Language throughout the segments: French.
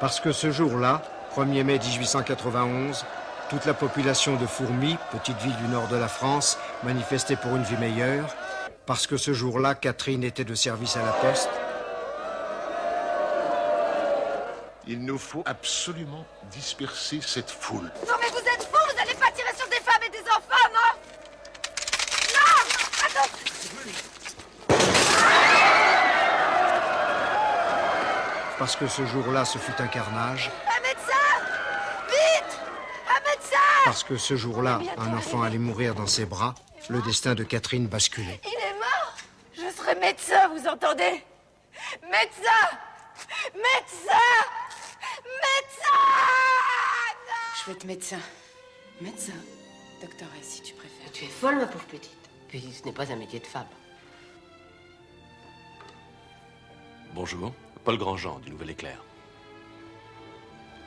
Parce que ce jour-là, 1er mai 1891, toute la population de Fourmies, petite ville du nord de la France, manifestait pour une vie meilleure. Parce que ce jour-là, Catherine était de service à la poste. Il nous faut absolument disperser cette foule. Non mais vous êtes fous, vous n'allez pas tirer sur des femmes et des enfants, non? Non! Attends! Parce que ce jour-là, ce fut un carnage. Un médecin! Vite! Un médecin! Parce que ce jour-là, un enfant allait mourir dans ses bras, le destin de Catherine basculait. Il est mort? Je serai médecin, vous entendez? Médecin! Médecin! Médecin! Non! Je veux être médecin. Médecin. Doctoresse, si tu préfères. Tu es folle, ma pauvre petite. Puis ce n'est pas un métier de femme. Bonjour, Paul Grandjean, du Nouvel Éclair.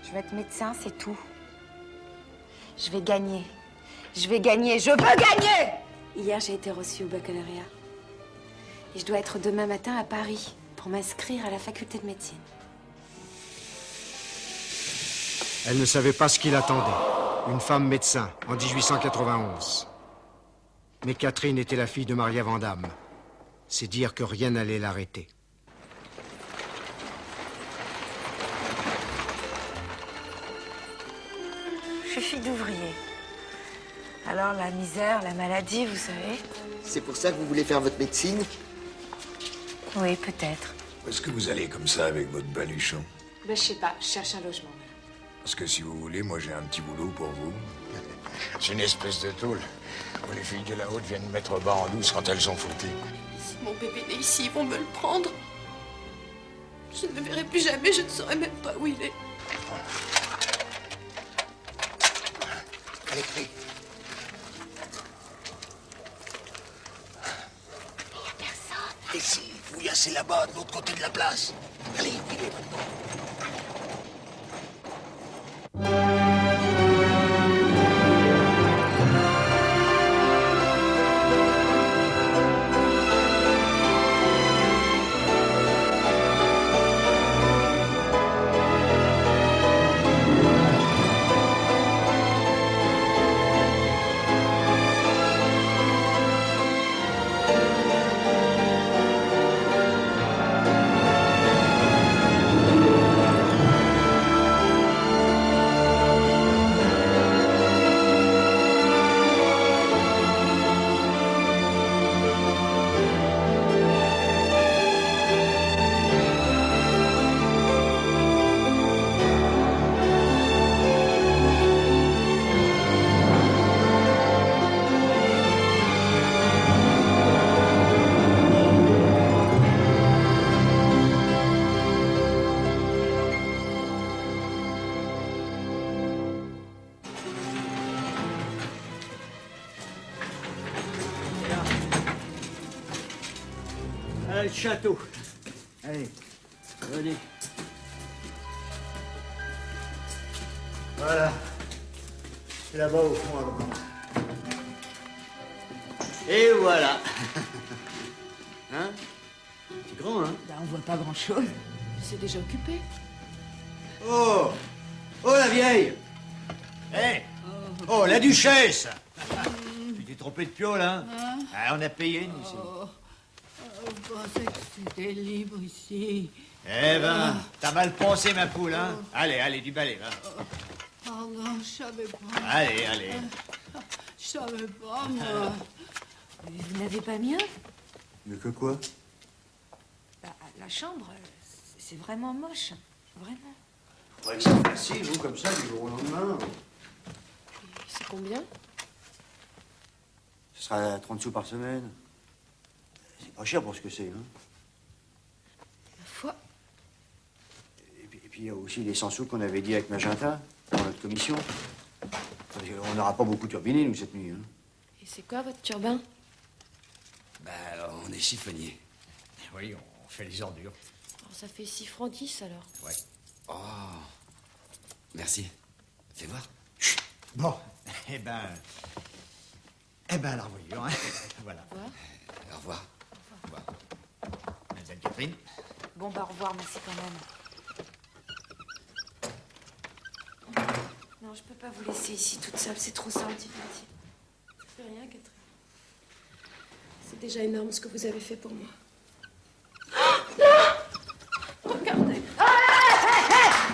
Je veux être médecin, c'est tout. Je vais gagner. Je vais gagner. Je veux gagner! Hier, j'ai été reçue au baccalauréat. Et je dois être demain matin à Paris pour m'inscrire à la faculté de médecine. Elle ne savait pas ce qui l'attendait. Une femme médecin, en 1891. Mais Catherine était la fille de Maria Vandamme. C'est dire que rien n'allait l'arrêter. Je suis fille d'ouvrier. Alors la misère, la maladie, vous savez? C'est pour ça que vous voulez faire votre médecine? Oui, peut-être. Où est-ce que vous allez comme ça avec votre baluchon? Ben, je sais pas, je cherche un logement. Parce que si vous voulez, moi j'ai un petit boulot pour vous. C'est une espèce de tôle où les filles de la haute viennent mettre bas en douce quand elles sont fautées. Si mon bébé est ici, ils vont me le prendre. Je ne le verrai plus jamais, je ne saurais même pas où il est. Allez, crie. Il n'y a personne. Et si, fouillassez là-bas, de l'autre côté de la place. Allez, filez maintenant. Le château. Allez, venez. Voilà. C'est là-bas au fond, à droite. Et voilà. Hein? C'est grand, hein? Ben, on voit pas grand-chose. C'est déjà occupé. Oh! Oh, la vieille! Hé! Oh, la duchesse! Tu t'es trompé de piole, hein? Ah, on a payé, nous, ici. Je pensais que c'était libre ici. Eh ben, t'as mal pensé, ma poule, hein? Allez, allez, du balai, va. Pardon, je savais pas. Allez, allez. Je savais pas, moi. Vous n'avez pas mieux? Mais que quoi? Bah, la chambre, c'est vraiment moche. Vraiment. Faudrait que c'est facile, vous, comme ça, du jour au lendemain. C'est combien? Ce sera 30 sous par semaine. C'est pas cher pour ce que c'est, hein? Ma foi. Et puis, il y a aussi les 100 sous qu'on avait dit avec Magenta, dans notre commission. Parce qu'on n'aura pas beaucoup turbiné, nous, cette nuit, hein? Et c'est quoi votre turbin? Bah, on est chiffonnier. Oui, on fait les ordures. Alors, ça fait 6 francs 10 alors. Ouais. Oh, merci. Fais voir. Bon, eh ben, à la revoyure, hein? Voilà. Au revoir. Au revoir. Mademoiselle Catherine. Bon, bah, au revoir, merci quand même. Non, je peux pas vous laisser ici toute seule, c'est trop simple, difficile. Je fais rien, Catherine. C'est déjà énorme ce que vous avez fait pour moi. Regardez. Ah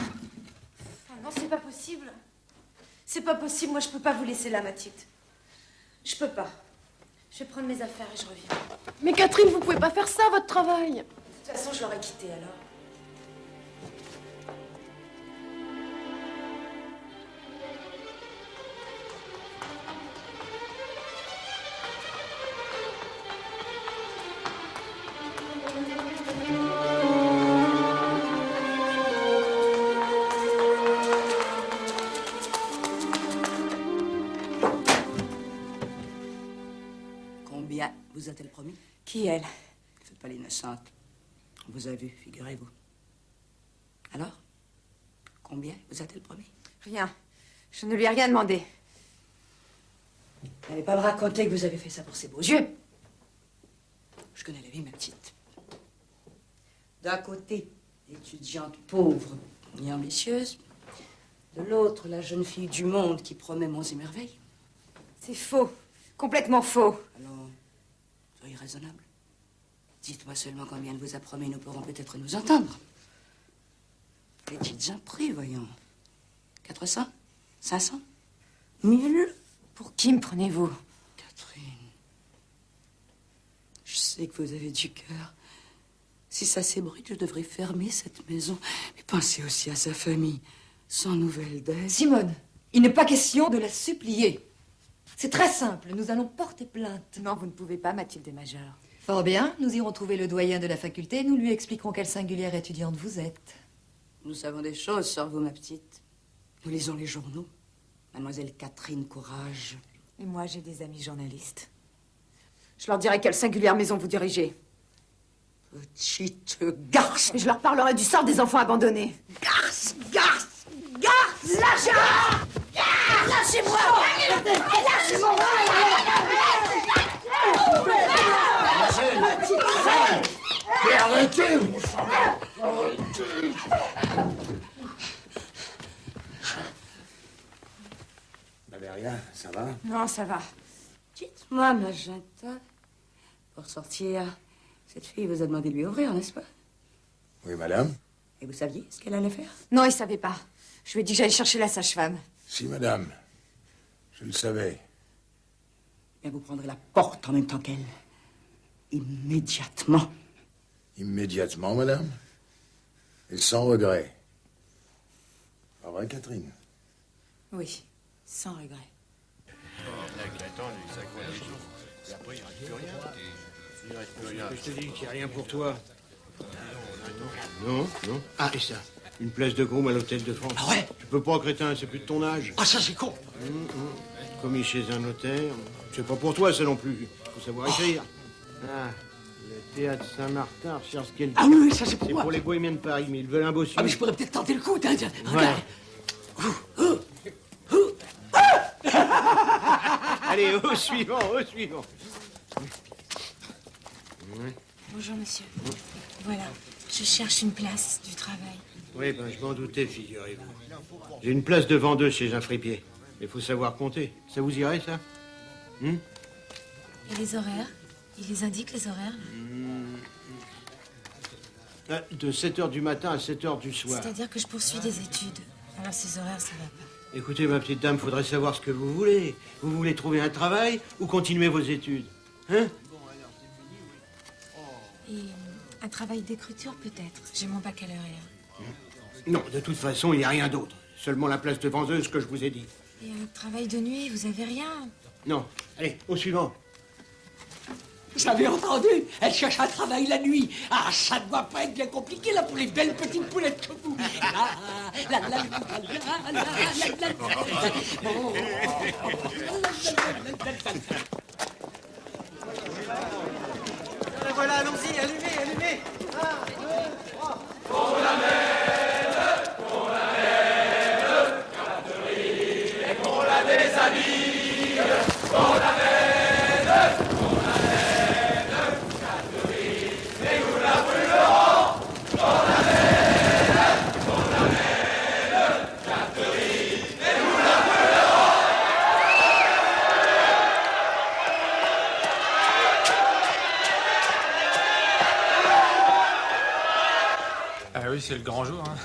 non, c'est pas possible. C'est pas possible, moi je peux pas vous laisser là, Mathilde. Je peux pas. Je vais prendre mes affaires et je reviens. Mais Catherine, vous pouvez pas faire ça, votre travail. De toute façon, je l'aurais quitté alors. Combien vous a-t-elle promis? Qui, elle? Ne faites pas l'innocente. On vous a vu, figurez-vous. Alors? Combien vous a-t-elle promis? Rien. Je ne lui ai rien demandé. Vous n'allez pas me raconter que vous avez fait ça pour ses beaux yeux. Je connais la vie, ma petite. D'un côté, l'étudiante pauvre et ambitieuse. De l'autre, la jeune fille du monde qui promet monts et merveilles. C'est faux. Complètement faux. Alors, soyez raisonnable. Dites-moi seulement combien elle vous a promis, nous pourrons peut-être nous entendre. Les petites un prix, voyons. 400? 500? 1000? Pour qui me prenez-vous? Catherine, je sais que vous avez du cœur. Si ça s'ébruite, je devrais fermer cette maison. Mais pensez aussi à sa famille, sans nouvelles d'elle. Simone, il n'est pas question de la supplier. C'est très simple, nous allons porter plainte. Non, vous ne pouvez pas, Mathilde est majeure. Fort bien, nous irons trouver le doyen de la faculté, nous lui expliquerons quelle singulière étudiante vous êtes. Nous savons des choses sur vous, ma petite. Nous lisons les journaux. Mademoiselle Catherine Courage. Et moi, j'ai des amis journalistes. Je leur dirai quelle singulière maison vous dirigez. Petite garce. Et je leur parlerai du sort des enfants abandonnés. Garce, garce, Garce! Lâchez-moi! Lâchez-moi! Lâchez-moi! Mais arrêtez! Valéria, ça va? Non, ça va. Dites-moi, Magenta, pour sortir, cette fille vous a demandé de lui ouvrir, n'est-ce pas? Oui, madame? Et vous saviez ce qu'elle allait faire? Non, il savait pas. Je lui ai dit que j'allais chercher la sage-femme. Si, madame. Je le savais. Bien, vous prendrez la porte en même temps qu'elle. Immédiatement. Immédiatement, madame? Et sans regret. Pas vrai, Catherine? Oui, sans regret. Je te dis qu'il n'y a rien pour toi. Non, non. Ah, et ça, une place de groom à l'hôtel de France. Ah ouais? Tu peux pas, crétin, c'est plus de ton âge. Ah, ça, c'est con. Commis chez un notaire. C'est pas pour toi, ça non plus. Faut savoir écrire. Ah, le théâtre Saint-Martin recherche quelqu'un. Ah oui, oui, ça, c'est pour C'est moi. pour les bohémiens de Paris, mais ils veulent un bossu. Ah, mais je pourrais peut-être tenter le coup, tiens, tiens. Ouais. Regarde. Allez, au suivant, au suivant. Bonjour, monsieur. Voilà, je cherche une place du travail. Oui, ben, je m'en doutais, figurez-vous. J'ai une place de vendeuse chez un fripier. Mais il faut savoir compter. Ça vous irait, ça? Et les horaires? Il les indique, les horaires? De 7h du matin à 7h du soir. C'est-à-dire que je poursuis des études. Alors ces horaires, ça va pas. Écoutez, ma petite dame, faudrait savoir ce que vous voulez. Vous voulez trouver un travail ou continuer vos études? Hein? Et un travail d'écriture, peut-être. J'ai mon baccalauréat. Non, de toute façon, il n'y a rien d'autre. Seulement la place de vendeuse que je vous ai dit. Et un travail de nuit, vous avez rien? Non. Allez, au suivant. Vous avez entendu? Elle cherche un travail la nuit. Ah, ça ne doit pas être bien compliqué, là, pour les belles petites poulettes comme vous. Voilà, allons-y, allumez, allumez. 1, 2, 3. On l'amène, Catherine, et qu'on la déshabille. On l'amène, Catherine, et nous la brûlerons. On l'amène, Catherine, et nous la Ah oui, c'est le grand jour. Hein.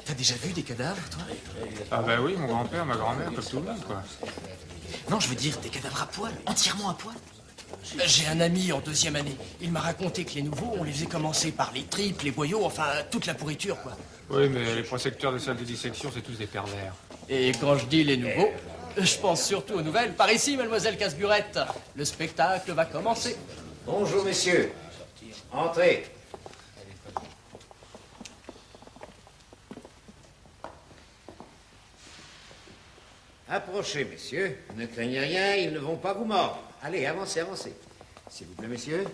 T'as déjà vu des cadavres, toi? Ah bah oui, mon grand-père, ma grand-mère, comme tout le monde, quoi. Non, je veux dire des cadavres à poil, entièrement à poil. J'ai un ami en 2e année. Il m'a raconté que les nouveaux, on les faisait commencer par les tripes, les boyaux, enfin toute la pourriture, quoi. Oui, mais les prosecteurs de salles de dissection, c'est tous des pervers. Et quand je dis les nouveaux, je pense surtout aux nouvelles. Par ici, mademoiselle Casse-Burette, le spectacle va commencer. Bonjour, messieurs. Entrez. Approchez, messieurs. Ne craignez rien, ils ne vont pas vous mordre. Allez, avancez, avancez. S'il vous plaît, messieurs.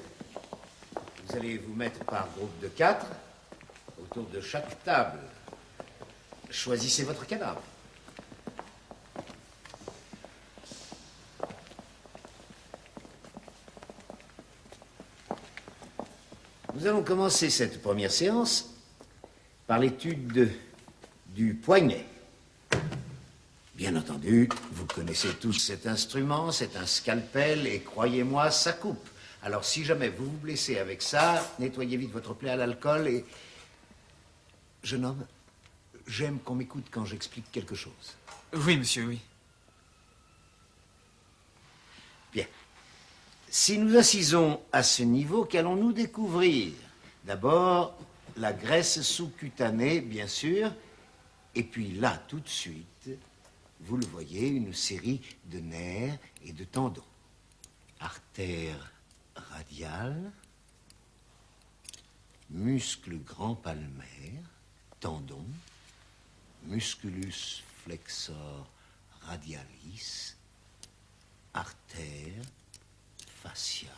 Vous allez vous mettre par groupe de 4 autour de chaque table. Choisissez votre cadavre. Nous allons commencer cette première séance par l'étude du poignet. Bien entendu, vous connaissez tous cet instrument, c'est un scalpel et croyez-moi, ça coupe. Alors si jamais vous vous blessez avec ça, nettoyez vite votre plaie à l'alcool et... Jeune homme, j'aime qu'on m'écoute quand j'explique quelque chose. Oui, monsieur, oui. Bien. Si nous assisons à ce niveau, qu'allons-nous découvrir? D'abord, la graisse sous-cutanée, bien sûr, et puis là, tout de suite, vous le voyez, une série de nerfs et de tendons. Artère radiale, muscle grand palmaire, tendon, musculus flexor radialis, artère faciale,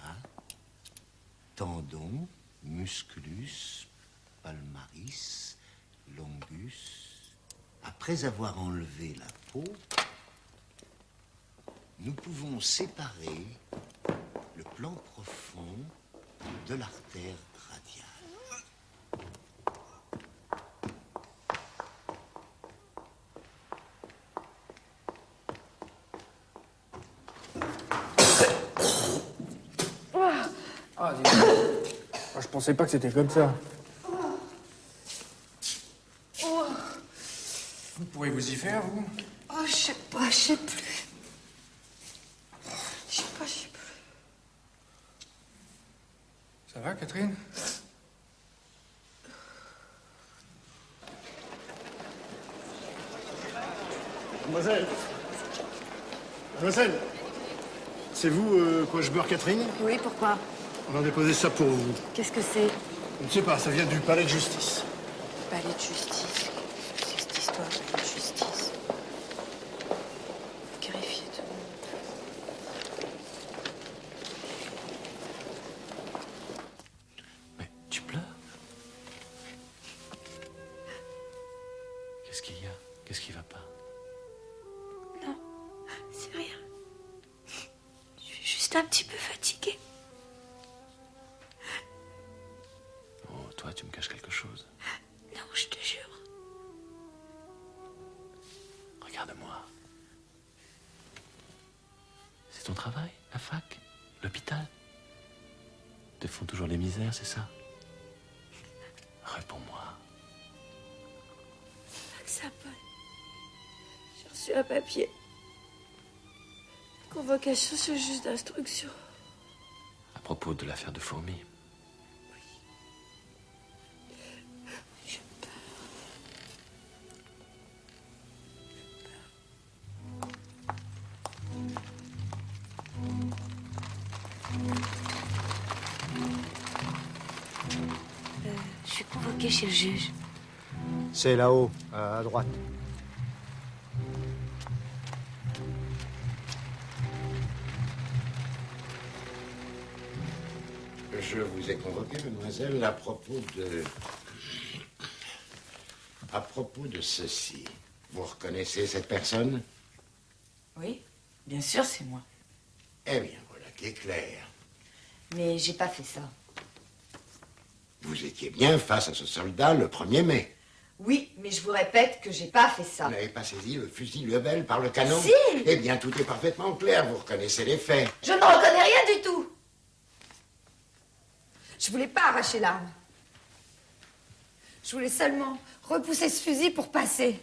tendon, musculus palmaris, longus. Après avoir enlevé la peau, nous pouvons séparer le plan profond de l'artère radiale. Ah, dis donc. Moi, je pensais pas que c'était comme ça. Vous pourrez vous y faire, vous? Oh, je sais pas, je sais plus. Je sais pas, je sais plus. Ça va, Catherine? Mademoiselle. Mademoiselle. C'est vous, coach-beurre Catherine? Oui, pourquoi? On a déposé ça pour vous. Qu'est-ce que c'est? Je ne sais pas, ça vient du palais de justice. Palais de justice. C'est cette histoire, palais de justice. Greffier de... Mais tu pleures? Qu'est-ce qu'il y a? Qu'est-ce qui va pas? Non, c'est rien. Je suis juste un petit peu fatiguée. Oh, toi, tu me caches quelque chose. Non, je te jure. Regarde-moi. C'est ton travail, la fac, l'hôpital? Te font toujours les misères, c'est ça? Réponds-moi. Pas que ça, Paul. J'ai reçu un papier. Convocation sur le juge d'instruction. À propos de l'affaire de Fourmi. Je suis convoquée chez le juge. C'est là-haut, à droite. Je vous ai convoqué, mademoiselle, à propos de ceci. Vous reconnaissez cette personne? Oui, bien sûr, c'est moi. Eh bien, voilà qui est clair. Mais j'ai pas fait ça. Vous étiez bien face à ce soldat le 1er mai. Oui, mais je vous répète que j'ai pas fait ça. Vous n'avez pas saisi le fusil Lebel par le canon? Si! Eh bien, tout est parfaitement clair. Vous reconnaissez les faits. Je ne reconnais rien du tout. Je voulais pas arracher l'arme. Je voulais seulement repousser ce fusil pour passer.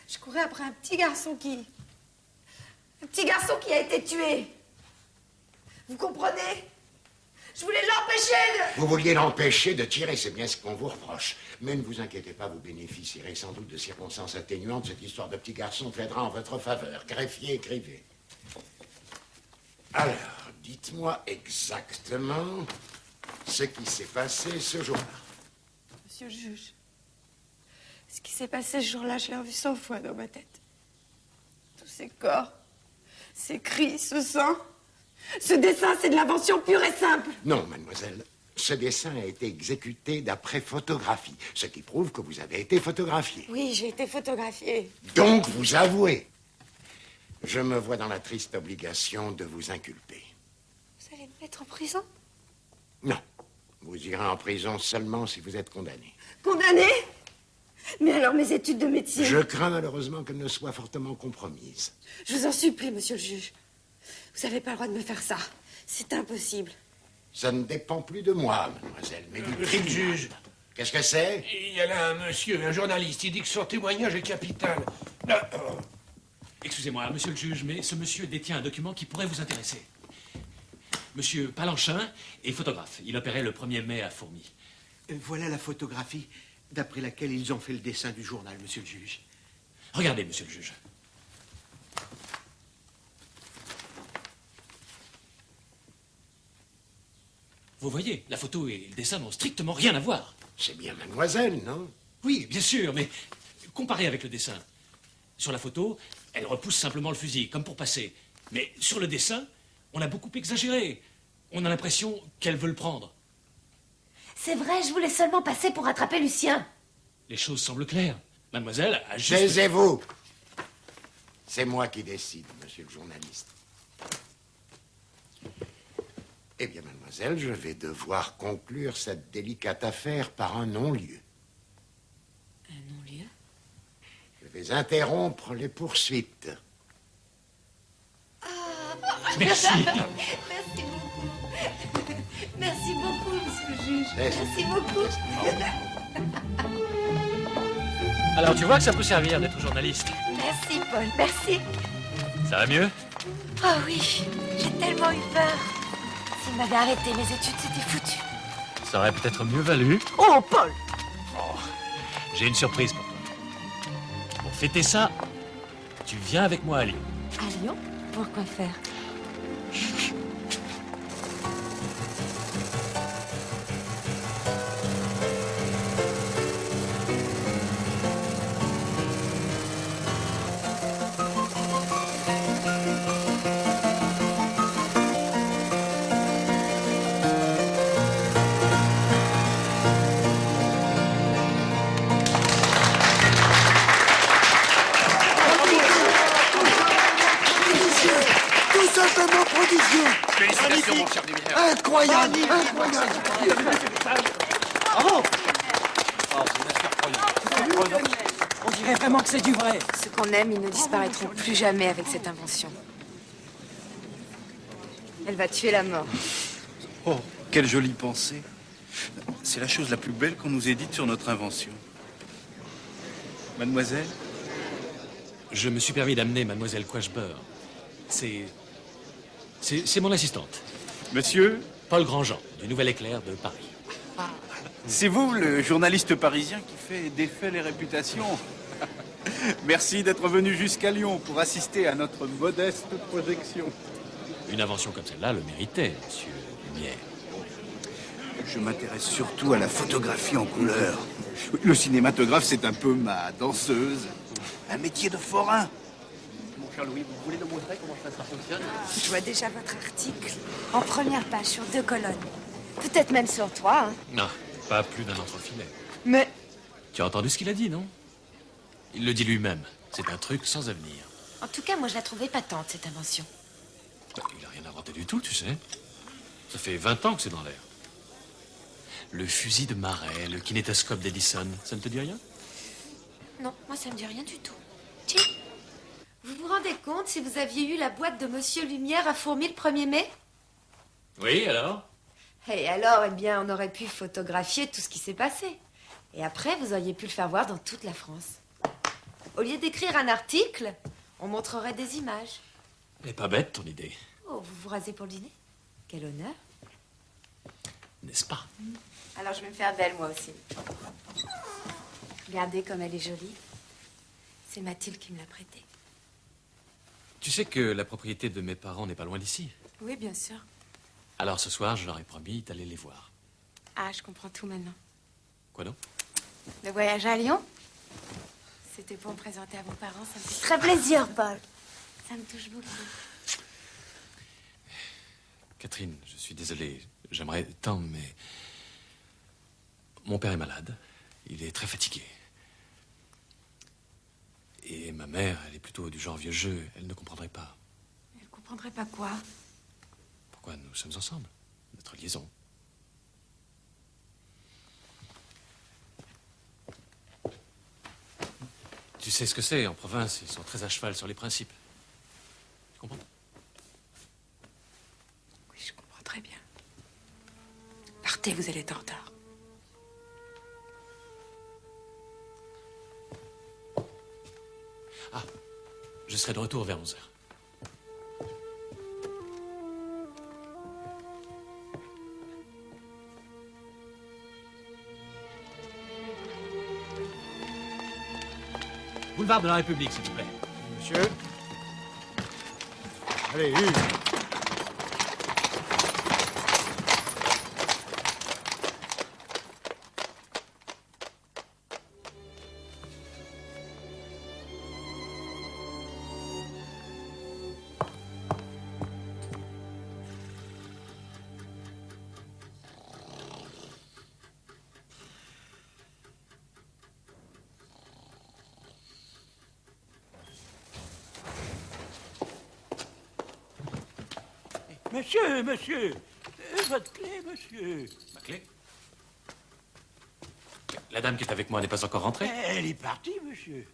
Je courais après un petit garçon qui a été tué. Vous comprenez? Je voulais l'empêcher de... Vous vouliez l'empêcher de tirer, c'est bien ce qu'on vous reproche. Mais ne vous inquiétez pas, vous bénéficierez sans doute de circonstances atténuantes. Cette histoire de petit garçon plaidera en votre faveur. Greffier, écrivez. Alors, dites-moi exactement ce qui s'est passé ce jour-là. Monsieur le juge, ce qui s'est passé ce jour-là, je l'ai revu 100 fois dans ma tête. Tous ces corps, ces cris, ce sang... Ce dessin, c'est de l'invention pure et simple. Non, mademoiselle. Ce dessin a été exécuté d'après photographie, ce qui prouve que vous avez été photographiée. Oui, j'ai été photographiée. Donc, vous avouez. Je me vois dans la triste obligation de vous inculper. Vous allez me mettre en prison? Non. Vous irez en prison seulement si vous êtes condamné. Condamné? Mais alors mes études de médecine? Je crains malheureusement qu'elles ne soient fortement compromises. Je vous en supplie, monsieur le juge. Vous n'avez pas le droit de me faire ça. C'est impossible. Ça ne dépend plus de moi, mademoiselle, mais du Monsieur le tribunal. juge. Qu'est-ce que c'est? Il y a là un monsieur, un journaliste. Il dit que son témoignage est capital. Là, Excusez-moi, monsieur le juge, mais ce monsieur détient un document qui pourrait vous intéresser. Monsieur Palanchin est photographe. Il opérait le 1er mai à Fourmi. Voilà la photographie d'après laquelle ils ont fait le dessin du journal, monsieur le juge. Regardez, monsieur le juge. Vous voyez, la photo et le dessin n'ont strictement rien à voir. C'est bien mademoiselle, non? Oui, bien sûr, mais comparez avec le dessin. Sur la photo, elle repousse simplement le fusil, comme pour passer. Mais sur le dessin, on a beaucoup exagéré. On a l'impression qu'elle veut le prendre. C'est vrai, je voulais seulement passer pour attraper Lucien. Les choses semblent claires. Mademoiselle a juste... Taisez-vous. C'est moi qui décide, monsieur le journaliste. Eh bien, mademoiselle, je vais devoir conclure cette délicate affaire par un non-lieu. Un non-lieu? Je vais interrompre les poursuites. Merci. Merci beaucoup. Merci beaucoup, monsieur le juge. Merci. Merci beaucoup. Alors, tu vois que ça peut servir d'être journaliste. Merci, Paul. Merci. Ça va mieux? Oh oui, j'ai tellement eu peur. S'il m'avait arrêté mes études, c'était foutu. Ça aurait peut-être mieux valu. Oh, Paul! Oh, j'ai une surprise pour toi. Pour fêter ça, tu viens avec moi à Lyon. À Lyon? Pourquoi faire? Tout simplement prodigieux. Félicitations, mon cher Lumière. Incroyable, incroyable. Bravo. On dirait vraiment que c'est du vrai. Ceux qu'on aime, ils ne disparaîtront plus jamais avec cette invention. Elle va tuer la mort. Oh, quelle jolie pensée. C'est la chose la plus belle qu'on nous ait dite sur notre invention. Mademoiselle? Je me suis permis d'amener mademoiselle Quashbeur. C'est mon assistante. Monsieur? Paul Grandjean, du Nouvel Éclair de Paris. C'est vous, le journaliste parisien qui fait défait les réputations. Merci d'être venu jusqu'à Lyon pour assister à notre modeste projection. Une invention comme celle-là le méritait, monsieur Lumière. Je m'intéresse surtout à la photographie en couleur. Le cinématographe, c'est un peu ma danseuse. Un métier de forain. Mon cher Louis, vous voulez nous montrer comment ça fonctionne? Je vois déjà votre article. En première page, sur 2 colonnes. Peut-être même sur 3, hein. Non, pas plus d'un entrefilet. Mais... Tu as entendu ce qu'il a dit, non? Il le dit lui-même. C'est un truc sans avenir. En tout cas, moi, je la trouvais patente, cette invention. Il n'a rien inventé du tout, tu sais. Ça fait 20 ans que c'est dans l'air. Le fusil de Marais, le kinétoscope d'Edison, ça ne te dit rien? Non, moi, ça me dit rien du tout. Tiens, vous vous rendez compte si vous aviez eu la boîte de Monsieur Lumière à Fourmi le 1er mai? Oui, alors? Et alors, eh bien, on aurait pu photographier tout ce qui s'est passé. Et après, vous auriez pu le faire voir dans toute la France. Au lieu d'écrire un article, on montrerait des images. Elle est pas bête, ton idée. Oh, vous vous rasez pour le dîner? Quel honneur. N'est-ce pas? Alors, je vais me faire belle, moi aussi. Regardez comme elle est jolie. C'est Mathilde qui me l'a prêtée. Tu sais que la propriété de mes parents n'est pas loin d'ici. Oui, bien sûr. Alors ce soir, je leur ai promis d'aller les voir. Ah, je comprends tout maintenant. Quoi donc? Le voyage à Lyon? C'était pour me présenter à vos parents. Ça me fait très plaisir, Paul. Ça me touche beaucoup. Catherine, je suis désolé. J'aimerais tant, mais... Mon père est malade. Il est très fatigué. Et ma mère, elle est plutôt du genre vieux jeu. Elle ne comprendrait pas. Elle comprendrait pas quoi? Pourquoi nous sommes ensemble? Notre liaison. Tu sais ce que c'est, en province, ils sont très à cheval sur les principes. Tu comprends? Oui, je comprends très bien. Partez, vous allez être en retard. Ah, je serai de retour vers 11h. Boulevard de la République, s'il vous plaît. Monsieur. Allez, Hugues. Monsieur, votre clé, monsieur. Ma clé? La dame qui est avec moi n'est pas encore rentrée? Elle est partie, monsieur.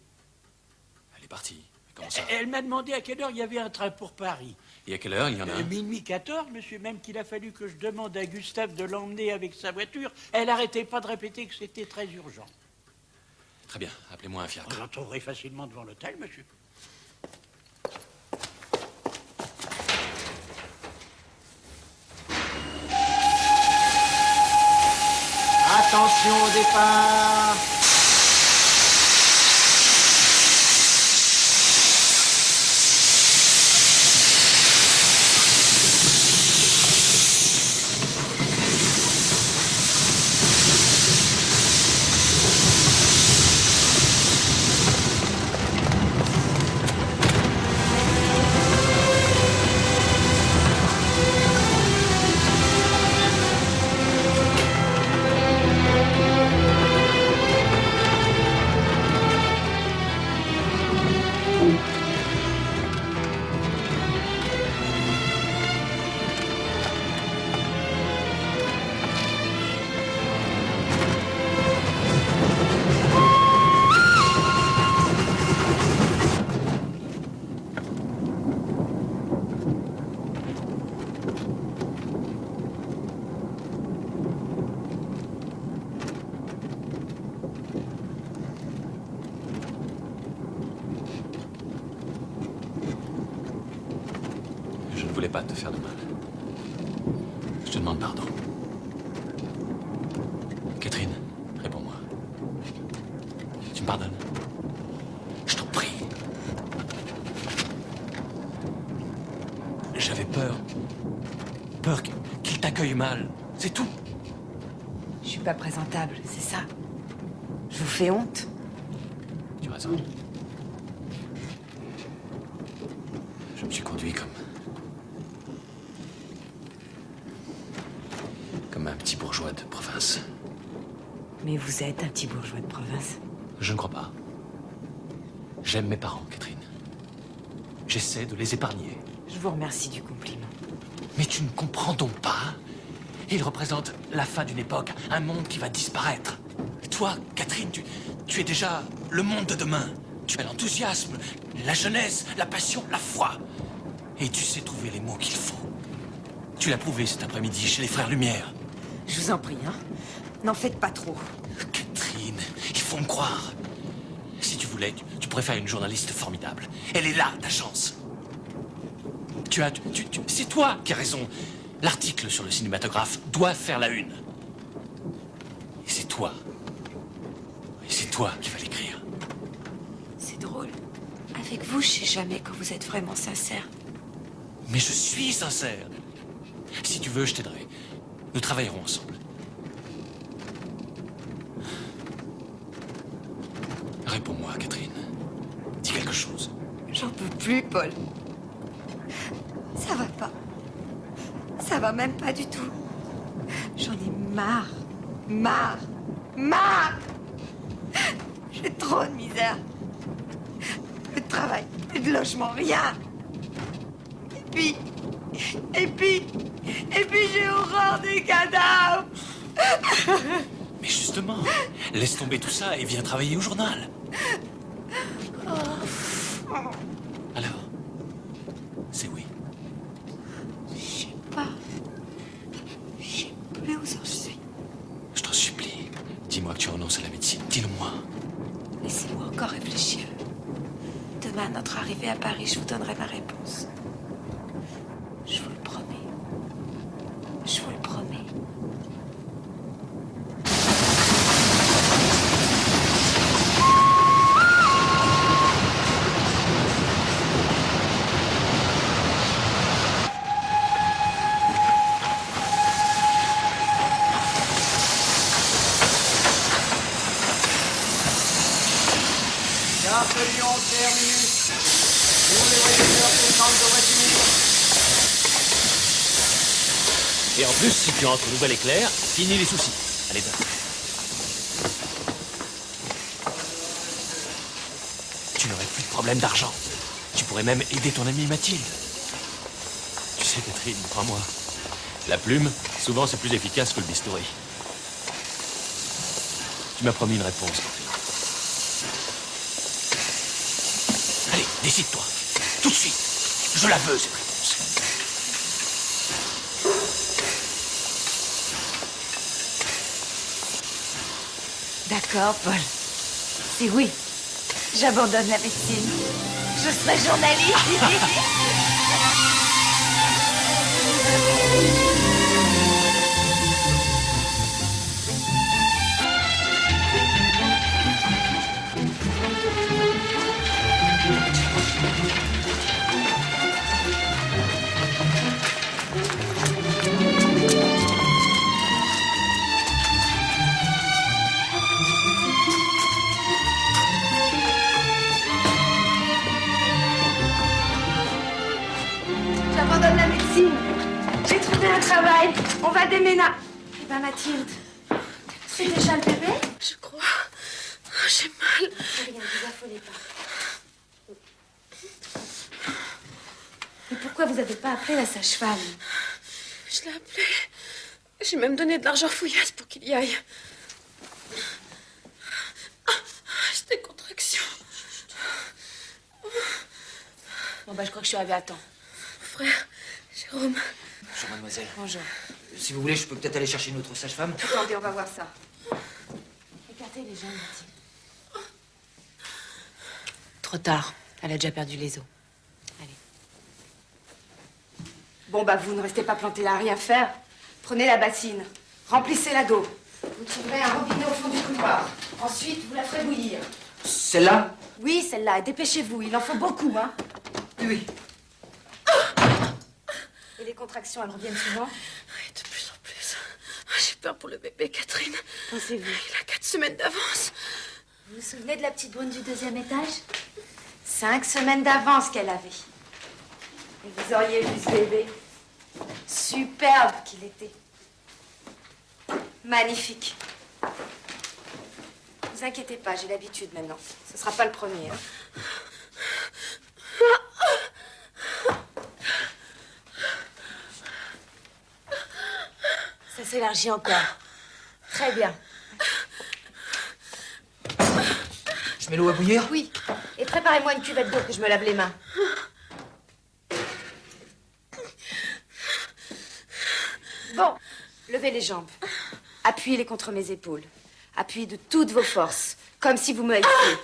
Elle est partie. Mais comment ça? Elle m'a demandé à quelle heure il y avait un train pour Paris. Et à quelle heure il y en a un? Minuit 14, monsieur, même qu'il a fallu que je demande à Gustave de l'emmener avec sa voiture. Elle arrêtait pas de répéter que c'était très urgent. Très bien, appelez-moi un fiacre. J'en trouverai facilement devant l'hôtel, monsieur. Attention au départ. Je ne voulais pas te faire de mal. Je te demande pardon. Catherine, réponds-moi. Tu me pardonnes? Je t'en prie. J'avais peur. Peur qu'il t'accueille mal. C'est tout. Je suis pas présentable, c'est ça. Je vous fais honte. Tu as raison. Je me suis conduit comme un petit bourgeois de province. Mais vous êtes un petit bourgeois de province. Je ne crois pas. J'aime mes parents, Catherine. J'essaie de les épargner. Je vous remercie du compliment. Mais tu ne comprends donc pas? Ils représentent la fin d'une époque, un monde qui va disparaître. Toi, Catherine, tu es déjà le monde de demain. Tu as l'enthousiasme, la jeunesse, la passion, la foi. Et tu sais trouver les mots qu'il faut. Tu l'as prouvé cet après-midi chez les Frères Lumière. Je vous en prie, hein. N'en faites pas trop. Catherine. faut me croire. Si tu voulais, tu pourrais faire une journaliste formidable. Elle est là, ta chance. C'est toi qui as raison. L'article sur le cinématographe doit faire la une. Et c'est toi. Et c'est toi qui vas l'écrire. C'est drôle. Avec vous, je sais jamais quand vous êtes vraiment sincère. Mais je suis sincère. Si tu veux, je t'aiderai. Nous travaillerons ensemble. Réponds-moi, Catherine. Dis quelque chose. J'en peux plus, Paul. Ça va pas. Ça va même pas du tout. J'en ai marre. Marre. J'ai trop de misère. Plus de travail, plus de logement, rien. Et puis, j'ai horreur des cadavres. Mais justement, laisse tomber tout ça et viens travailler au journal. Alors, c'est oui. Je sais pas. Je sais plus où j'en suis. Je t'en supplie, dis-moi que tu renonces à la médecine. Dis-le-moi. Laissez-moi encore réfléchir. Demain, à notre arrivée à Paris, je vous donnerai ma réponse. Je vous le promets. Je vous le promets. Gare de Lyon, terminus. Tous les voyageurs descendent de voiture. Et en plus, si tu entres au nouvel éclair, finis les soucis. Allez, va. Tu n'aurais plus de problème d'argent. Tu pourrais même aider ton amie Mathilde. Tu sais, Catherine, crois-moi, la plume, souvent, c'est plus efficace que le bistouri. Tu m'as promis une réponse, Catherine. Allez, décide-toi. Tout de suite. Je la veux, cette réponse. D'accord, Paul. C'est oui. J'abandonne la médecine. Je serai journaliste. J'abandonne la médecine. J'ai trouvé un travail. On va déménager. Eh ben, Mathilde, c'est déjà le bébé? Je crois. Oh, j'ai mal. Rien, vous affolez pas. Mais pourquoi vous n'avez pas appelé la sage-femme? Je l'ai appelé. J'ai même donné de l'argent fouillasse pour qu'il y aille. J'ai des contractions. Bon, bah, je crois que je suis arrivée à temps. Frère, Jérôme. Bonjour, mademoiselle. Bonjour. Si vous voulez, je peux peut-être aller chercher une autre sage-femme. Attendez, on va voir ça. Écartez les jambes, Mathilde. Trop tard. Elle a déjà perdu les os. Bon, bah, vous ne restez pas planté là à rien faire. Prenez la bassine. Remplissez-la d'eau. Vous trouverez un robinet au fond du couloir. Ensuite, vous la ferez bouillir. Celle-là? Oui, celle-là. Et dépêchez-vous. Il en faut beaucoup, hein. Oui. Et les contractions, elles reviennent souvent? Oui, de plus en plus. J'ai peur pour le bébé, Catherine. Pensez-vous? Il a 4 semaines d'avance. Vous vous souvenez de la petite brune du 2e étage? 5 semaines d'avance qu'elle avait. Et vous auriez vu ce bébé. Superbe qu'il était. Magnifique. Ne vous inquiétez pas, j'ai l'habitude maintenant. Ce sera pas le premier. Hein. Ça s'élargit encore. Très bien. Je mets l'eau à bouillir? Oui. Et préparez-moi une cuvette d'eau que je me lave les mains. Bon, levez les jambes. Appuyez-les contre mes épaules. Appuyez de toutes vos forces, comme si vous me haïssiez.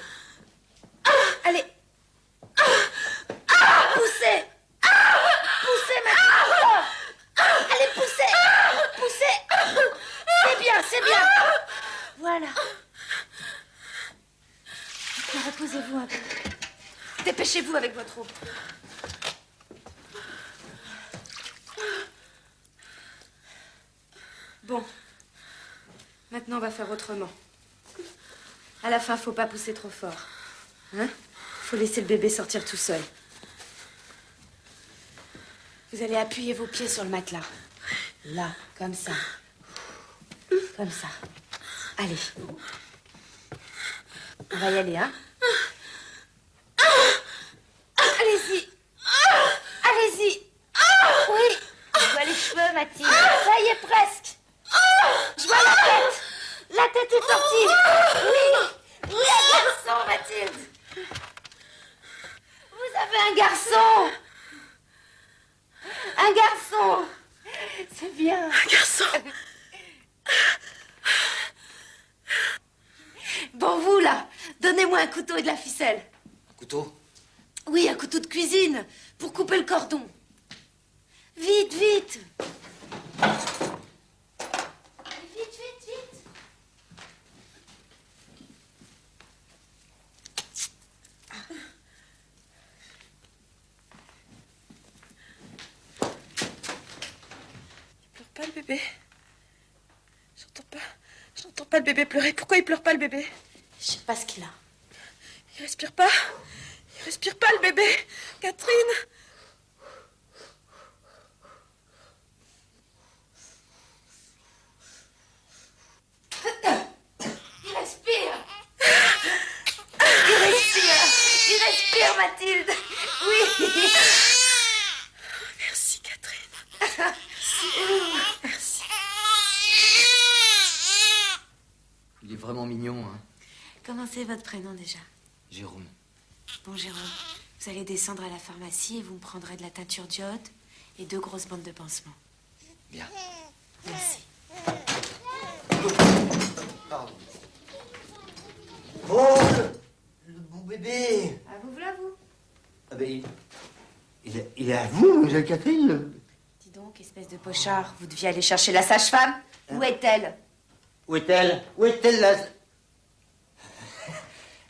Allez. Poussez. Poussez maintenant. Allez, poussez. Poussez. C'est bien, c'est bien. Voilà. Maintenant, reposez-vous un peu. Dépêchez-vous avec votre eau. Bon. Maintenant, on va faire autrement. À la fin, faut pas pousser trop fort. Hein? Faut laisser le bébé sortir tout seul. Vous allez appuyer vos pieds sur le matelas. Là, comme ça. Comme ça. Allez. On va y aller, hein? Allez-y. Allez-y. Oui. Je vois les cheveux, Mathilde. Ça y est, presque. Je vois la tête. La tête est sortie. Oui. Oui, un garçon, Mathilde. Vous avez un garçon. Un garçon. C'est bien. Un garçon. Bon, vous, là, donnez-moi un couteau et de la ficelle. Un couteau? Oui, un couteau de cuisine, pour couper le cordon. Vite, vite. Vite, vite, vite. Il pleure pas, le bébé. J'entends pas le bébé pleurer. Pourquoi il pleure pas, le bébé? Je sais pas ce qu'il a. Il respire pas. Il respire pas, le bébé. Catherine. Il respire. Il respire. Il respire, Mathilde. Oui. Merci, Catherine. Merci. Il est vraiment mignon, hein. Comment c'est votre prénom déjà? Jérôme. Bon, Jérôme, vous allez descendre à la pharmacie et vous me prendrez de la teinture d'iode et 2 grosses bandes de pansement. Bien. Merci. Pardon. Oh, le beau bébé. À vous, voilà vous. Ah ben, il est à vous, mademoiselle Catherine. Dis donc, espèce de pochard, vous deviez aller chercher la sage-femme. Où est-elle? Où est-elle? Où est-elle là?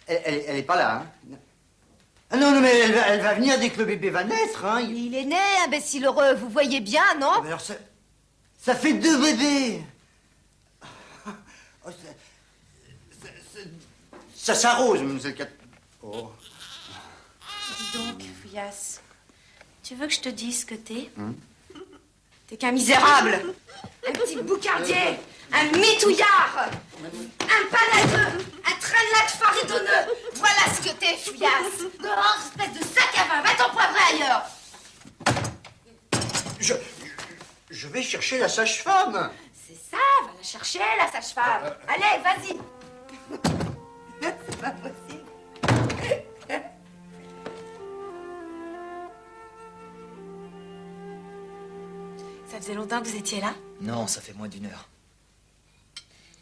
Elle est pas là, hein? Ah non, non, mais elle va venir dès que le bébé va naître, hein? Il est né, imbécile heureux, vous voyez bien, non? Ah, mais alors ça fait 2 bébés. Oh, ça s'arrose, mademoiselle Catherine. Oh. Dis donc, Fouillasse, tu veux que je te dise ce que t'es? T'es qu'un misérable, un petit boucardier, un mitouillard, un panadeux, un traîne-lac faridonneux. Voilà ce que t'es, Fouillasse. Dehors, espèce de sac à vin, va t'empoivrer ailleurs. Je vais chercher la sage-femme. C'est ça, va la chercher, la sage-femme. Allez, vas-y. C'est pas possible. Ça faisait longtemps que vous étiez là? Non, ça fait moins d'1 heure.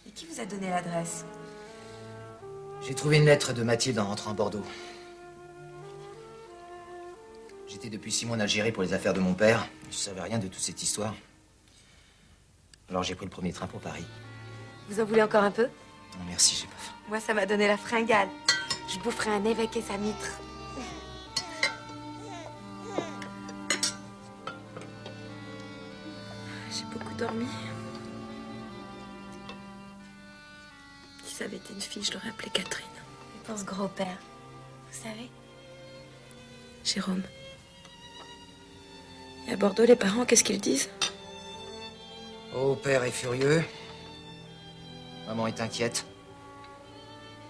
Et qui vous a donné l'adresse? J'ai trouvé une lettre de Mathilde en rentrant à Bordeaux. J'étais depuis 6 mois en Algérie pour les affaires de mon père. Je savais rien de toute cette histoire. Alors j'ai pris le premier train pour Paris. Vous en voulez encore un peu? Non, merci, j'ai pas faim. Moi, ça m'a donné la fringale. Je boufferai un évêque et sa mitre. J'ai beaucoup dormi. Si ça avait été une fille, je l'aurais appelée Catherine. Et pour ce gros-père, vous savez? Jérôme. Et à Bordeaux, les parents, qu'est-ce qu'ils disent? Oh, père est furieux. Maman est inquiète.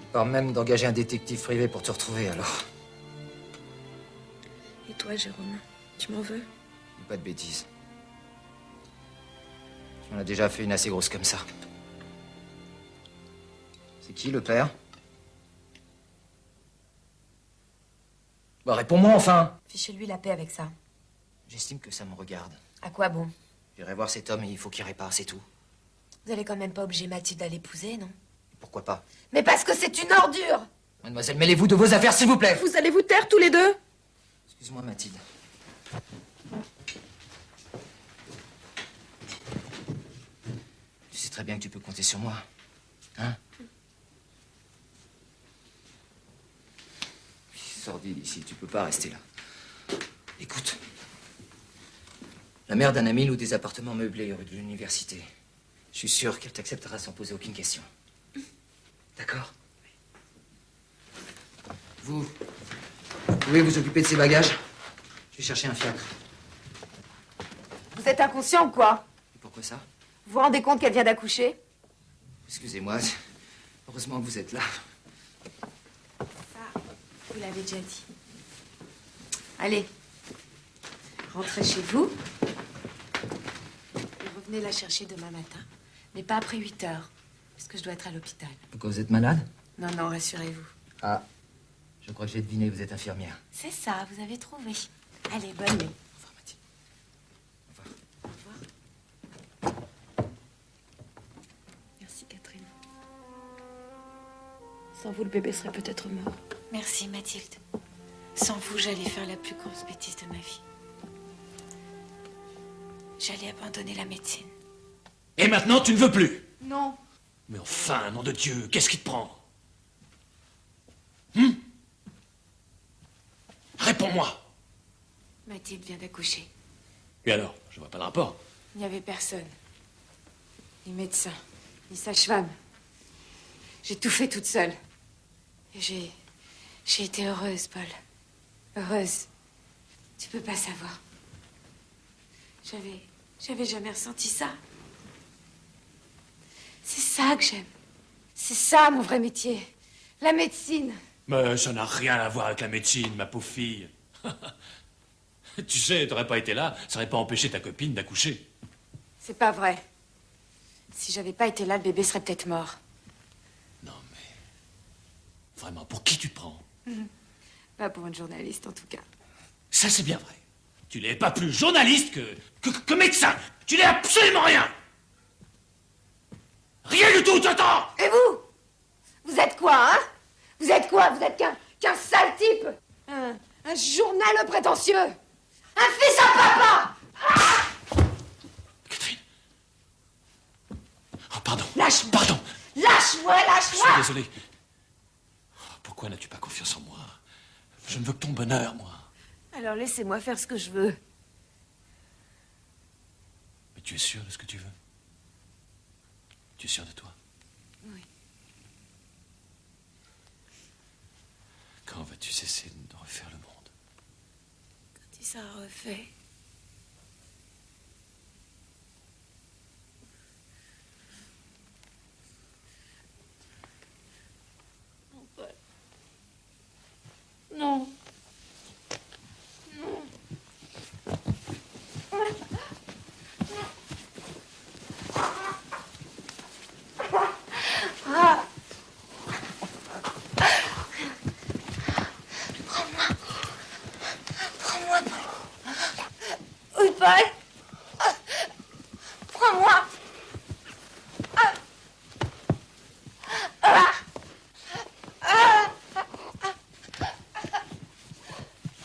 Il part même d'engager un détective privé pour te retrouver, alors. Et toi, Jérôme, tu m'en veux? Dis pas de bêtises. Tu en as déjà fait une assez grosse comme ça. C'est qui, le père? Bah, réponds-moi, enfin! Fichez-lui la paix avec ça. J'estime que ça me regarde. À quoi bon? J'irai voir cet homme et il faut qu'il répare, c'est tout. Vous allez quand même pas obliger Mathilde à l'épouser, non? Pourquoi pas? Mais parce que c'est une ordure. Mademoiselle, mêlez-vous de vos affaires, s'il vous plaît. Vous allez vous taire tous les deux? Excuse-moi, Mathilde. Tu sais très bien que tu peux compter sur moi. Hein? Sordide ici, tu peux pas rester là. Écoute. La mère d'un ami loue des appartements meublés rue de l'université. Je suis sûr qu'elle t'acceptera sans poser aucune question. D'accord? Vous pouvez vous occuper de ces bagages? Je vais chercher un fiacre. Vous êtes inconscient ou quoi? Et pourquoi ça? Vous vous rendez compte qu'elle vient d'accoucher? Excusez-moi. Heureusement que vous êtes là. Vous l'avez déjà dit. Allez, rentrez chez vous. Et revenez la chercher demain matin. Mais pas après 8 heures, parce que je dois être à l'hôpital. Pourquoi vous êtes malade? Non, non, rassurez-vous. Ah, je crois que j'ai deviné, vous êtes infirmière. C'est ça, vous avez trouvé. Allez, bonne nuit. Au revoir, Mathilde. Au revoir. Merci, Catherine. Sans vous, le bébé serait peut-être mort. Merci, Mathilde. Sans vous, j'allais faire la plus grosse bêtise de ma vie. J'allais abandonner la médecine. Et maintenant, tu ne veux plus? Non. Mais enfin, nom de Dieu, qu'est-ce qui te prend? Réponds-moi. Mathilde vient d'accoucher. Et alors? Je vois pas le rapport. Il n'y avait personne. Ni médecin, ni sage-femme. J'ai tout fait toute seule. Et j'ai été heureuse, Paul. Heureuse. Tu peux pas savoir. J'avais jamais ressenti ça. C'est ça que j'aime. C'est ça, mon vrai métier. La médecine. Mais ça n'a rien à voir avec la médecine, ma pauvre fille. Tu sais, t'aurais pas été là, ça aurait pas empêché ta copine d'accoucher. C'est pas vrai. Si j'avais pas été là, le bébé serait peut-être mort. Vraiment, pour qui tu te prends? Pas pour une journaliste, en tout cas. Ça, c'est bien vrai. Tu n'es pas plus journaliste que médecin. Tu n'es absolument rien. Rien du tout, t'entends? Et vous? Vous êtes quoi, hein? Vous êtes quoi? Vous êtes qu'un sale type? Un journal prétentieux? Un fils à papa? Catherine. Oh, pardon. Lâche-moi. Pardon. Lâche-moi, Je lâche-moi. suis désolé. Pourquoi n'as-tu pas confiance en moi? Je ne veux que ton bonheur, moi. Alors laissez-moi faire ce que je veux. Mais tu es sûr de ce que tu veux? Tu es sûr de toi? Oui. Quand vas-tu cesser de refaire le monde? Quand il sera refait. Non, Paul. Non. Non. Ah. Prends-moi, Paul. Oui, Paul. Prends-moi.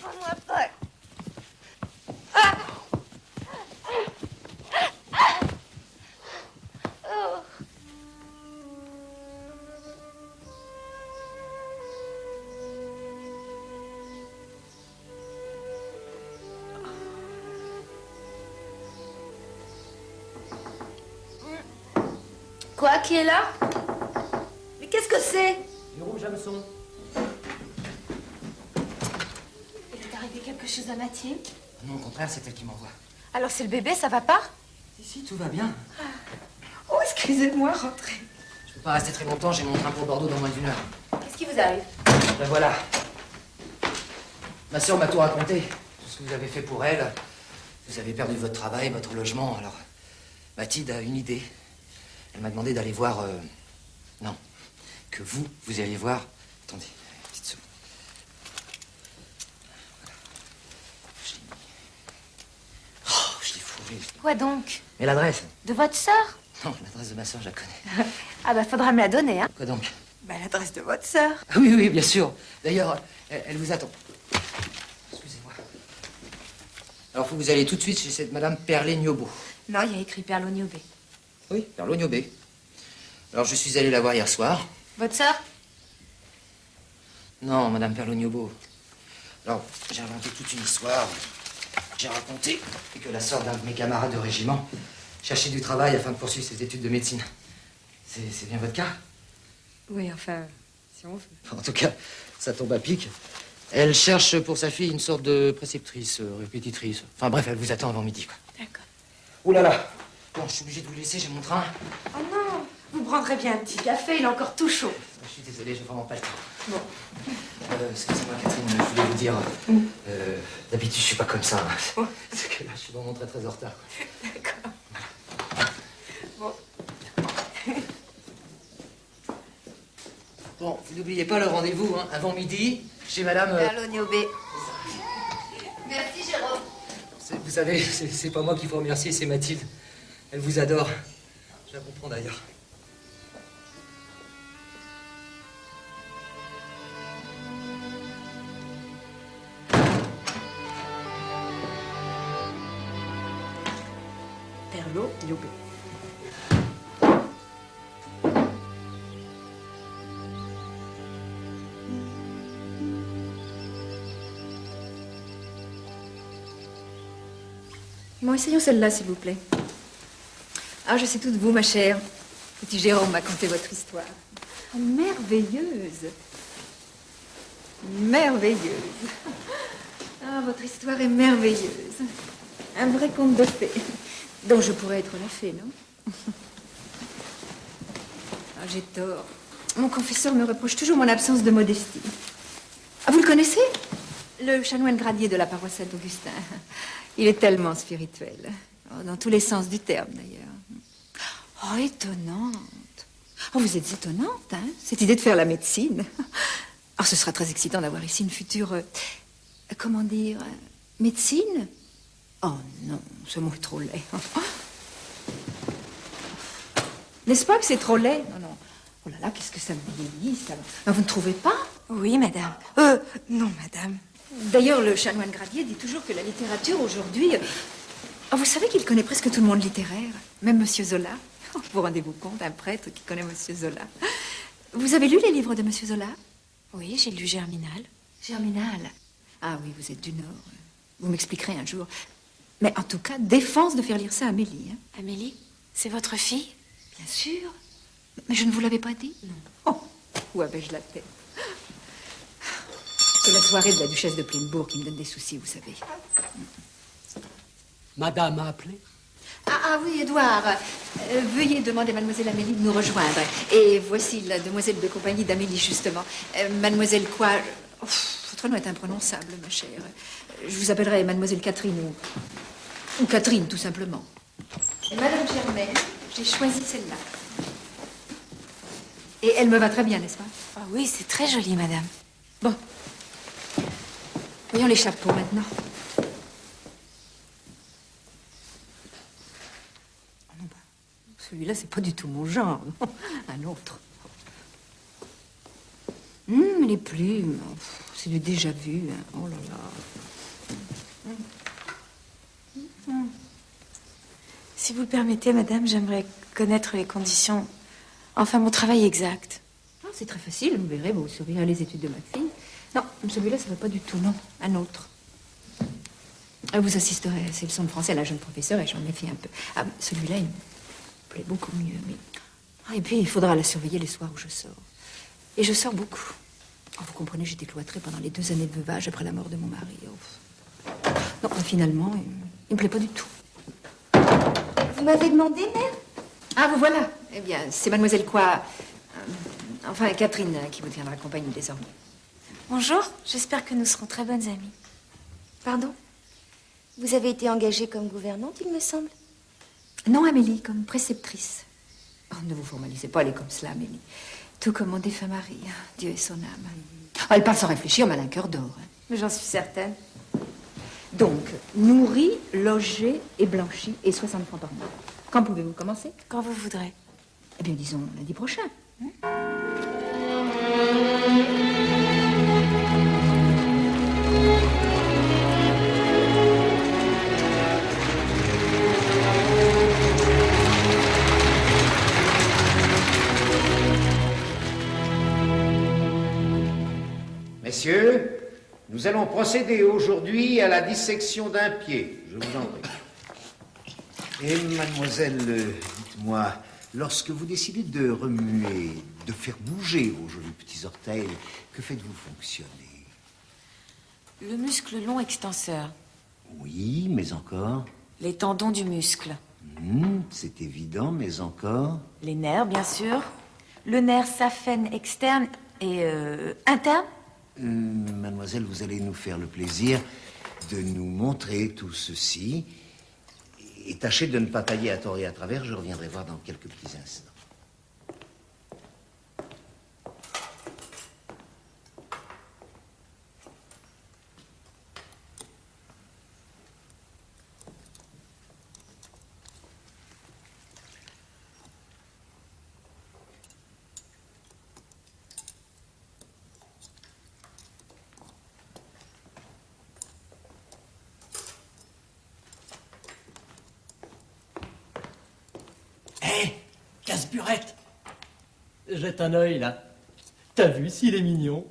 Prends-moi, Paul. Oh. Quoi, qui est là? Mais qu'est-ce que c'est? Jérôme Jameson. Il est arrivé quelque chose à Mathilde? Non, au contraire, c'est elle qui m'envoie. Alors c'est le bébé, ça va pas? Si, tout va bien. Oh, excusez-moi, rentrez. Je peux pas rester très longtemps, j'ai mon train pour Bordeaux dans moins d'1 heure. Qu'est-ce qui vous arrive? Ben voilà. Ma sœur m'a tout raconté. Tout ce que vous avez fait pour elle. Vous avez perdu votre travail, votre logement. Alors, Mathilde a une idée. Elle m'a demandé d'aller voir... Non. Que vous alliez voir... Attendez, une petite seconde. Voilà. Je l'ai mis. Oh, je l'ai fourré. Quoi donc? Mais l'adresse? De votre sœur? Non, l'adresse de ma sœur, je la connais. Ah bah faudra me la donner, hein. Quoi donc? Bah l'adresse de votre sœur. Ah oui, oui, bien sûr. D'ailleurs, elle vous attend. Excusez-moi. Alors, faut que vous allez tout de suite chez cette madame Perlet-Niobo. Non, il y a écrit Perlo-Niobé. Oui, Perlo-Niobé. Alors, je suis allé la voir hier soir. Votre sœur? Non, madame Perlo-Niobo. Alors, j'ai inventé toute une histoire. J'ai raconté que la sœur d'un de mes camarades de régiment cherchait du travail afin de poursuivre ses études de médecine. C'est bien votre cas? Oui, enfin, si on veut. En tout cas, ça tombe à pic. Elle cherche pour sa fille une sorte de préceptrice, répétitrice. Enfin bref, elle vous attend avant midi, quoi. D'accord. Oh là là! Bon, je suis obligé de vous laisser, j'ai mon train. Oh non, vous prendrez bien un petit café, il est encore tout chaud. Je suis désolé, j'ai vraiment pas le temps. Bon. Excusez-moi, Catherine, je voulais vous dire... D'habitude, je suis pas comme ça. Hein. C'est que là, je suis vraiment très très en retard. D'accord. Bon. Bon, vous n'oubliez pas le rendez-vous, hein, avant midi, chez madame... Perlo-Niobé. Merci, Jérôme. Vous savez, c'est pas moi qu'il faut remercier, c'est Mathilde. Elle vous adore. Je la comprends d'ailleurs. Perlo-Niobé. Bon, essayons celle-là, s'il vous plaît. Ah, je sais tout de vous, ma chère. Petit Jérôme m'a conté votre histoire. Oh, merveilleuse. Merveilleuse. Ah, votre histoire est merveilleuse. Un vrai conte de fées, dont je pourrais être la fée, non? Ah, j'ai tort. Mon confesseur me reproche toujours mon absence de modestie. Ah, vous le connaissez? Le chanoine Gradier de la paroisse Saint-Augustin. Il est tellement spirituel. Oh, dans tous les sens du terme, d'ailleurs. Oh, étonnante. Oh, vous êtes étonnante, hein, cette idée de faire la médecine. Oh, ce sera très excitant d'avoir ici une future... comment dire... médecine? Oh non, ce mot est trop laid. N'est-ce pas que c'est trop laid? Non, non. Oh là là, qu'est-ce que ça me vieillit, ça. Ah, vous ne trouvez pas? Oui, madame. Non, madame. D'ailleurs, le chanoine Gradier dit toujours que la littérature aujourd'hui... Oh, vous savez qu'il connaît presque tout le monde littéraire, même Monsieur Zola. Oh, vous rendez-vous compte, un prêtre qui connaît Monsieur Zola. Vous avez lu les livres de Monsieur Zola? Oui, j'ai lu Germinal. Germinal. Ah oui, vous êtes du Nord. Vous m'expliquerez un jour. Mais en tout cas, défense de faire lire ça à Amélie. Hein. Amélie? C'est votre fille? Bien sûr. Mais je ne vous l'avais pas dit? Non. Oh, où avais-je la tête? C'est la soirée de la duchesse de Plinbourg qui me donne des soucis, vous savez. Madame a appelé? Ah oui, Édouard. Veuillez demander à mademoiselle Amélie de nous rejoindre. Et voici la demoiselle de compagnie d'Amélie, justement. Mademoiselle quoi? Oh, votre nom est imprononçable, ma chère. Je vous appellerai mademoiselle Catherine ou Catherine, tout simplement. Et Madame Germaine, j'ai choisi celle-là. Et elle me va très bien, n'est-ce pas? Ah oui, c'est très joli, madame. Bon. Voyons les chapeaux maintenant. Oh non, celui-là, c'est pas du tout mon genre. Non. Un autre. Les plumes, c'est du déjà vu. Hein. Oh là là. Si vous le permettez, madame, j'aimerais connaître les conditions... Enfin, mon travail exact. Oh, c'est très facile, vous verrez, vous surveillerez les études de ma fille. Non, celui-là, ça ne va pas du tout, non. Un autre. Vous assisterez à ces leçons de français à la jeune professeure et j'en méfie un peu. Ah, celui-là, il me plaît beaucoup mieux, mais... Ah, et puis, il faudra la surveiller les soirs où je sors. Et je sors beaucoup. Oh, vous comprenez, j'étais cloîtrée pendant les 2 années de veuvage après la mort de mon mari. Oh. Non, finalement, il me plaît pas du tout. Vous m'avez demandé, mère? Ah, vous voilà. Eh bien, c'est mademoiselle quoi? Enfin, Catherine qui vous tiendra compagnie désormais. Bonjour, j'espère que nous serons très bonnes amies. Pardon? Vous avez été engagée comme gouvernante, il me semble? Non, Amélie, comme préceptrice. Oh, ne vous formalisez pas, elle est comme cela, Amélie. Tout comme mon défunt mari, hein. Dieu et son âme. Oh, elle parle sans réfléchir, mais elle a un cœur d'or. Hein. Mais j'en suis certaine. Donc, nourri, logé et blanchi, et 60 francs par mois. Quand pouvez-vous commencer? Quand vous voudrez. Eh bien, disons lundi prochain. Messieurs, nous allons procéder aujourd'hui à la dissection d'un pied. Je vous en prie. Et mademoiselle, dites-moi, lorsque vous décidez de remuer, de faire bouger vos jolis petits orteils, que faites-vous fonctionner? Le muscle long extenseur. Oui, mais encore? Les tendons du muscle. C'est évident, mais encore? Les nerfs, bien sûr. Le nerf saphène externe et interne. Mademoiselle, vous allez nous faire le plaisir de nous montrer tout ceci. Et tâchez de ne pas tailler à tort et à travers, je reviendrai voir dans quelques petits instants. Hé, casse-burette! Jette un œil, là. T'as vu s'il est mignon?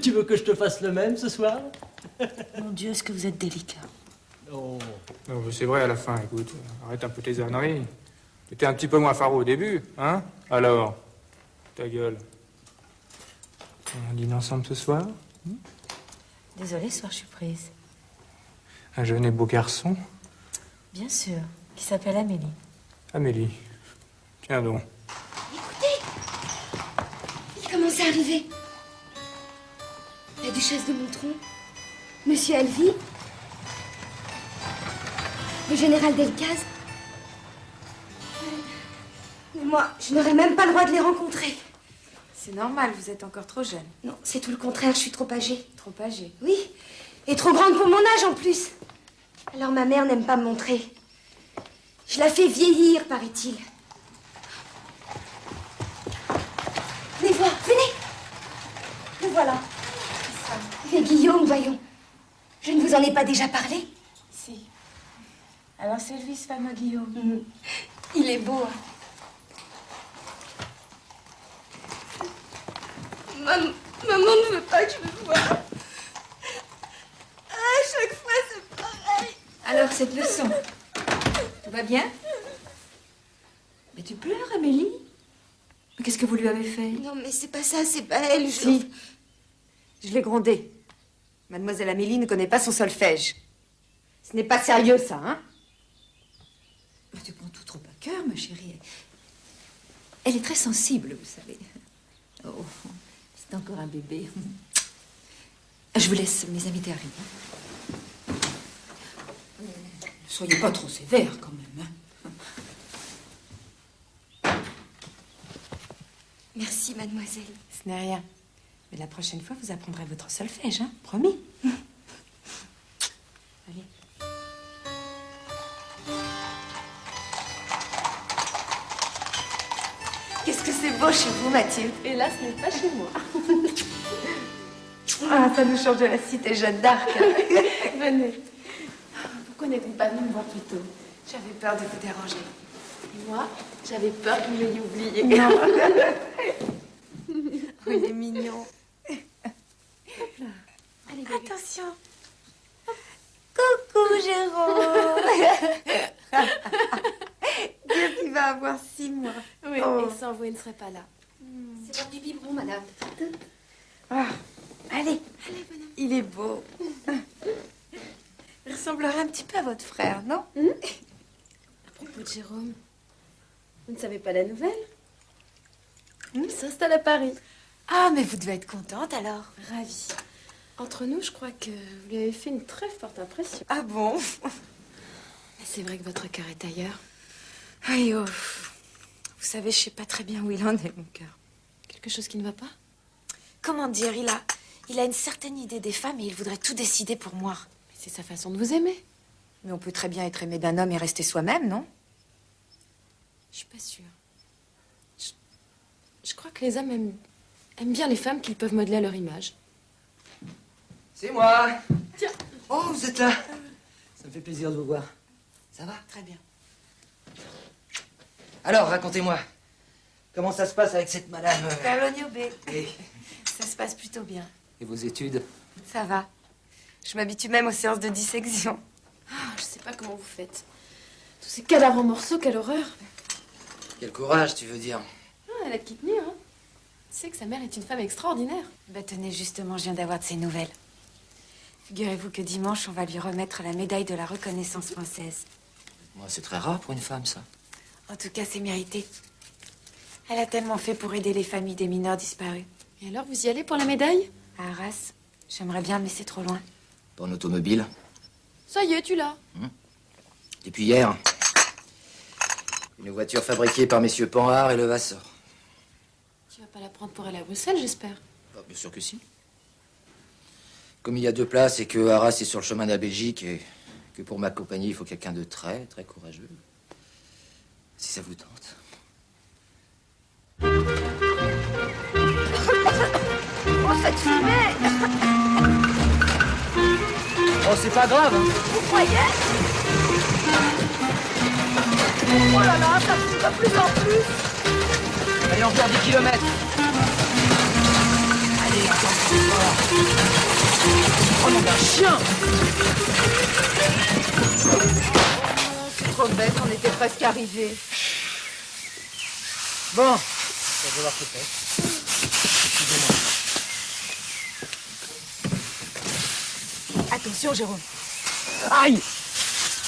Tu veux que je te fasse le même ce soir? Mon Dieu, est-ce que vous êtes délicat? Oh. Non, mais c'est vrai à la fin, écoute. Arrête un peu tes âneries. T'étais un petit peu moins faro au début, hein? Alors, ta gueule. On dîne ensemble ce soir? Désolée, ce soir, je suis prise. Un jeune et beau garçon? Bien sûr, qui s'appelle Amélie. Amélie. Tiens donc. Il commence à arriver. La duchesse de Montron, Monsieur Alvy, le général Delcaze. Mais moi, je n'aurais même pas le droit de les rencontrer. C'est normal, vous êtes encore trop jeune. Non, c'est tout le contraire, je suis trop âgée. Trop âgée? Oui, et trop grande pour mon âge en plus. Alors ma mère n'aime pas me montrer. Je la fais vieillir, paraît-il. Venez voir, venez. Le voilà. Mais Guillaume, voyons. Je ne vous en ai pas déjà parlé? Si. Alors c'est lui, ce fameux Guillaume. Il est beau. Hein. Maman ne veut pas que je le voie. À chaque fois, c'est pareil. Alors, cette leçon, tout va bien? Mais tu pleures, Amélie? Mais qu'est-ce que vous lui avez fait? Non, mais c'est pas ça, c'est pas elle. Si. Je l'ai grondée. Mademoiselle Amélie ne connaît pas son solfège. Ce n'est pas sérieux, ça, hein? Mais tu prends tout trop à cœur, ma chérie. Elle est très sensible, vous savez. Oh, c'est encore un bébé. Je vous laisse, mes invités arrivent. Ne soyez pas trop sévère, quand même, hein? Merci, mademoiselle. Ce n'est rien. Mais la prochaine fois, vous apprendrez votre solfège, hein? Promis. Allez. Qu'est-ce que c'est beau chez vous, Mathilde. Et là, ce n'est pas chez moi. Ah, ça nous change de la cité Jeanne d'Arc. Venez. Pourquoi n'êtes-vous pas venu me voir plus tôt? J'avais peur de vous déranger. Et moi, j'avais peur que vous m'ayez oublié. Non. Oh, il est mignon. Allez, attention. Coucou, Jérôme. Dieu qui va avoir 6 mois. Oui, Oh. et sans vous, il ne serait pas là. C'est l'heure du biberon, madame. Ah, Allez, il est beau. Il ressemblerait un petit peu à votre frère, non? À propos de Jérôme, vous ne savez pas la nouvelle? Il s'installe à Paris. Ah, mais vous devez être contente, alors. Ravie. Entre nous, je crois que vous lui avez fait une très forte impression. Ah bon? Mais c'est vrai que votre cœur est ailleurs. Aïe, oh. Vous savez, je sais pas très bien où il en est, mon cœur. Quelque chose qui ne va pas? Comment dire, il a une certaine idée des femmes et il voudrait tout décider pour moi. Mais c'est sa façon de vous aimer. Mais on peut très bien être aimé d'un homme et rester soi-même, non? Je suis pas sûre. Je crois que les hommes aiment bien les femmes qu'ils peuvent modeler à leur image. C'est moi. Tiens. Oh, vous êtes là. Ça me fait plaisir de vous voir. Ça va? Très bien. Alors, racontez-moi. Comment ça se passe avec cette madame Carlogno B. Et Ça se passe plutôt bien. vos études? Ça va. Je m'habitue même aux séances de dissection. Ah, je sais pas comment vous faites. Tous ces cadavres en morceaux, quelle horreur. Quel courage, tu veux dire? Ah, elle a de qui tenir, hein. Tu sais que sa mère est une femme extraordinaire. Bah tenez, justement, je viens d'avoir de ses nouvelles. Figurez-vous que dimanche, on va lui remettre la médaille de la reconnaissance française. Moi, c'est très rare pour une femme, ça. En tout cas, c'est mérité. Elle a tellement fait pour aider les familles des mineurs disparus. Et alors, vous y allez pour la médaille? À Arras, j'aimerais bien, mais c'est trop loin. Pour une automobile? Ça y est, tu l'as. Depuis hier. Une voiture fabriquée par messieurs Panhard et Levasseur. Tu vas pas la prendre pour aller à Bruxelles, j'espère. Bah, bien sûr que si. Comme il y a 2 places et que Arras est sur le chemin de la Belgique et que pour m'accompagner, il faut quelqu'un de très, très courageux. Si ça vous tente. Oh, cette fumée! Oh, c'est pas grave, hein. Vous croyez? Oh là là, ça fume de plus en plus! Allez, encore 10 kilomètres. Allez, encore plus fort. Oh, mon gars, chien! C'est trop bête, on était presque arrivés. Bon, ça va voir ce que c'est. Attention, Jérôme. Aïe!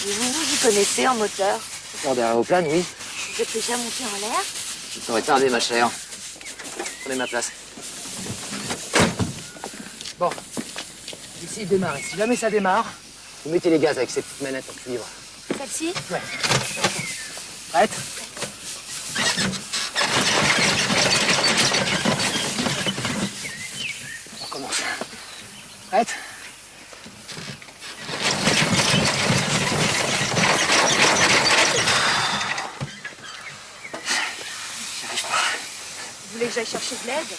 Et vous connaissez en moteur? Pour des aéroplanes, oui. Vous êtes déjà monté en l'air? Je t'aurais tardé, ma chère. Prenez ma place. Bon. Ici, il démarre. Et si jamais ça démarre, vous mettez les gaz avec ces petites manettes en cuivre. Celle-ci? Ouais. Prête? On recommence. Prête? Vous voulez que j'aille chercher de l'aide?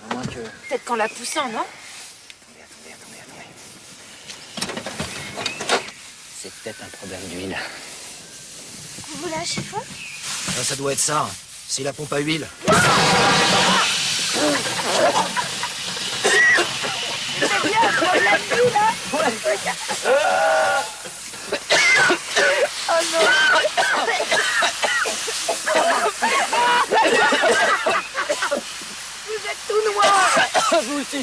À moins que... Peut-être qu'en la poussant, non? Attendez. C'est peut-être un problème d'huile. Vous voulez un chiffon? Ça doit être ça. C'est la pompe à huile. C'est bien, on l'a vu, là? Oh non! Vous êtes tout noir! Vous aussi!